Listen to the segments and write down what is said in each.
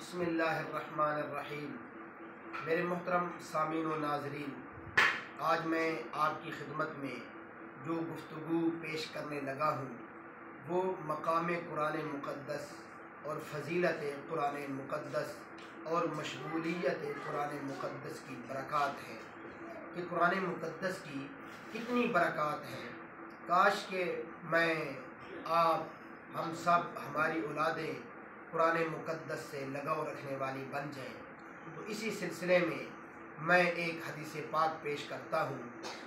بسم اللہ الرحمن الرحیم۔ میرے محترم سامعین و ناظرین، آج میں آپ کی خدمت میں جو گفتگو پیش کرنے لگا ہوں وہ مقام قرآن مقدس اور فضیلت قرآن مقدس اور مشغولیت قرآن مقدس کی برکات ہے کہ قرآن مقدس کی کتنی برکات ہیں۔ کاش کہ میں، آپ، ہم سب، ہماری اولادیں قرآن مقدس سے لگاؤ رکھنے والی بن جائیں۔ تو اسی سلسلے میں ایک حدیث پاک پیش کرتا ہوں،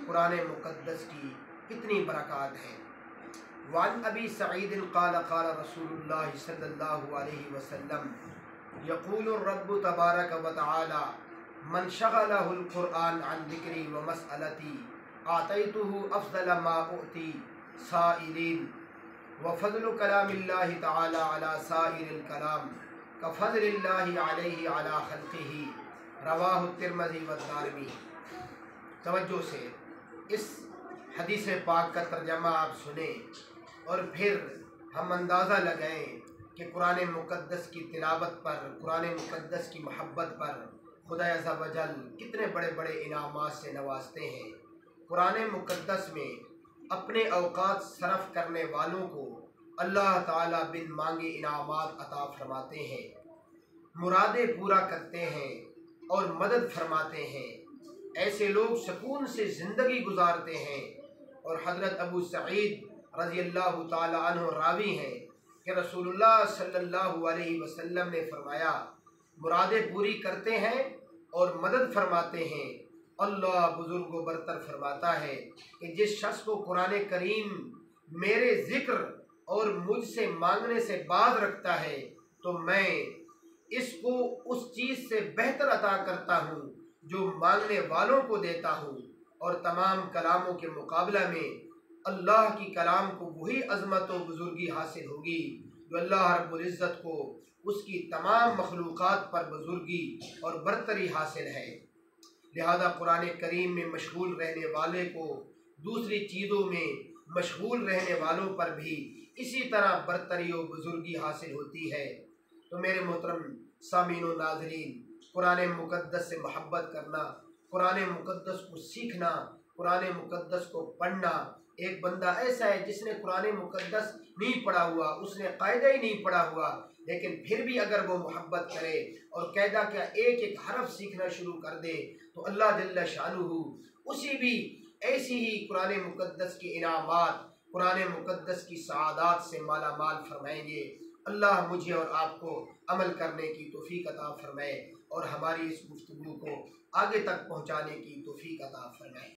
قرآن مقدس کی کتنی برکات ہیں۔ وعن ابی سعید قال قال رسول اللہ صلی اللہ علیہ وسلم یقول الرب تبارک و تعالی من شغلہ القرآن عن ذکری و مسئلتی اعطیتہ افضل ما اعطی سائلین وفضل کلام اللہ تعالی علی سائر الکلام کفضل اللہ علیہ علی خلقہ، رواہ الترمذی والدارمی۔ توجہ سے اس حدیث پاک کا ترجمہ آپ سنیں اور پھر ہم اندازہ لگائیں کہ قرآن مقدس کی تلاوت پر، قرآن مقدس کی محبت پر خدا عز و جل کتنے بڑے بڑے انعامات سے نوازتے ہیں۔ قرآن مقدس میں اپنے اوقات صرف کرنے والوں کو اللہ تعالیٰ بن مانگے انعامات عطا فرماتے ہیں، مرادیں پورا کرتے ہیں اور مدد فرماتے ہیں۔ ایسے لوگ سکون سے زندگی گزارتے ہیں۔ اور حضرت ابو سعید رضی اللہ تعالیٰ عنہ راوی ہیں کہ رسول اللہ صلی اللہ علیہ وسلم نے فرمایا، مرادیں پوری کرتے ہیں اور مدد فرماتے ہیں۔ اللہ بزرگ و برتر فرماتا ہے کہ جس شخص کو قرآن کریم میرے ذکر اور مجھ سے مانگنے سے باز رکھتا ہے تو میں اس کو اس چیز سے بہتر عطا کرتا ہوں جو مانگنے والوں کو دیتا ہوں، اور تمام کلاموں کے مقابلہ میں اللہ کی کلام کو وہی عظمت و بزرگی حاصل ہوگی جو اللہ رب العزت کو اس کی تمام مخلوقات پر بزرگی اور برتری حاصل ہے۔ لہذا قرآن کریم میں مشغول رہنے والے کو دوسری چیزوں میں مشغول رہنے والوں پر بھی اسی طرح برتری و بزرگی حاصل ہوتی ہے۔ تو میرے محترم سامعین و ناظرین، قرآن مقدس سے محبت کرنا، قرآن مقدس کو سیکھنا، قرآن مقدس کو پڑھنا۔ ایک بندہ ایسا ہے جس نے قرآن مقدس نہیں پڑھا ہوا، اس نے قاعدہ ہی نہیں پڑھا ہوا، لیکن پھر بھی اگر وہ محبت کرے اور قاعدہ کا ایک ایک حرف سیکھنا شروع کر دے تو اللہ جل شانہ اسی بھی ایسی ہی قرآن مقدس کے انعامات، قرآن مقدس کی سعادات سے مالا مال فرمائیں گے۔ اللہ مجھے اور آپ کو عمل کرنے کی توفیق عطا فرمائے اور ہماری اس گفتگو کو آگے تک پہنچانے کی توفیق عطا فرمائے۔